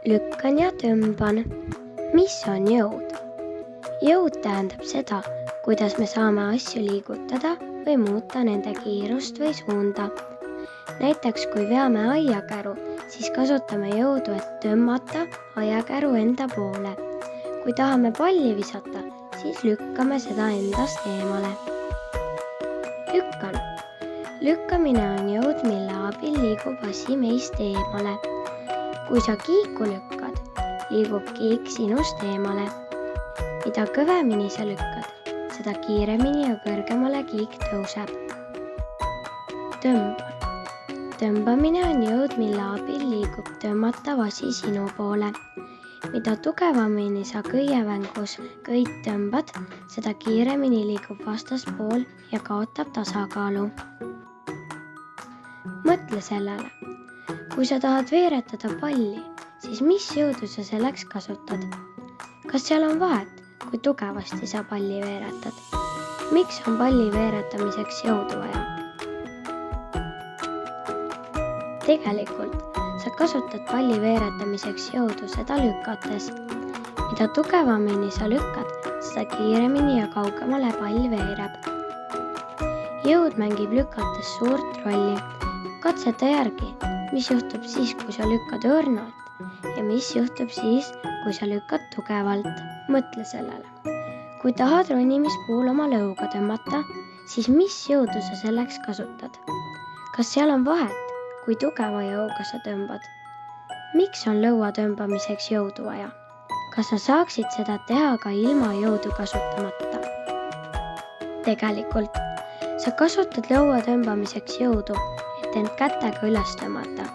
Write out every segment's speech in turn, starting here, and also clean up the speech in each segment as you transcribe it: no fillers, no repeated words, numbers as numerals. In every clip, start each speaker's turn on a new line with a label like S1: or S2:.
S1: Lükkan ja tõmban. Mis on jõud? Jõud tähendab seda, kuidas me saame asju liigutada või muuta nende kiirust või suunda. Näiteks kui veame aiakäru, siis kasutame jõudu, et tõmmata aiakäru enda poole. Kui tahame palli visata, siis lükkame seda endast eemale. Lükkan. Lükkamine on jõud, mille abil liigub asi meist eemale. Kui sa kiiku lükkad, liigub kiik sinust eemale. Mida kõvemini sa lükkad, seda kiiremini ja kõrgemale kiik tõuseb. Tõmban. Tõmbamine on jõud, mille abil liigub tõmmatav asi sinu poole. Mida tugevamini sa köievängus köid tõmbad, seda kiiremini liigub vastaspool ja kaotab tasakaalu. Mõtle sellele. Kui sa tahad veeretada palli, siis mis jõudu sa selleks kasutad? Kas seal on vahet, kui tugevasti sa palli veeretad? Miks on palli veeretamiseks jõudu vaja? Tegelikult sa kasutad palli veeretamiseks jõudu seda lükates. Mida tugevamini sa lükkad, seda kiiremini ja kaugemale pall veereb. Jõud mängib lükates suurt rolli. Katseta järgi, mis juhtub siis, kui sa lükkad õrnalt ja mis juhtub siis, kui sa lükkad tugevalt. Mõtle sellele. Kui tahad ronimispuul oma lõuga tõmmata, siis mis jõudu sa selleks kasutad? Kas seal on vahet, kui tugeva jõuga sa tõmbad? Miks on lõua tõmbamiseks jõudu vaja? Kas sa saaksid seda teha ka ilma jõudu kasutamata? Tegelikult, sa kasutad lõua tõmbamiseks jõudu, et end kätega üles tõmmata.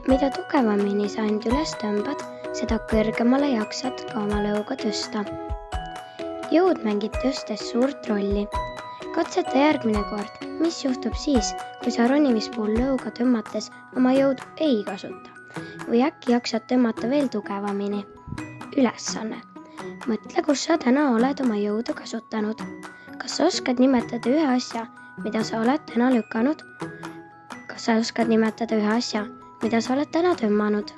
S1: Mida tugevamini sa end üles tõmbad, seda kõrgemale jaksad ka oma lõuga tõsta. Jõud mängib tõstes suurt rolli. Katseta järgmine kord, mis juhtub siis, kui sa ronimispuul lõuga tõmmates oma jõudu ei kasuta. Või äkki jaksad tõmmata veel tugevamini. Ülesanne. Mõtle, kus sa täna oled oma jõudu kasutanud. Kas sa oskad nimetada ühe asja, mida sa oled täna lükanud? Kas sa oskad nimetada ühe asja, mida sa oled täna tõmmanud?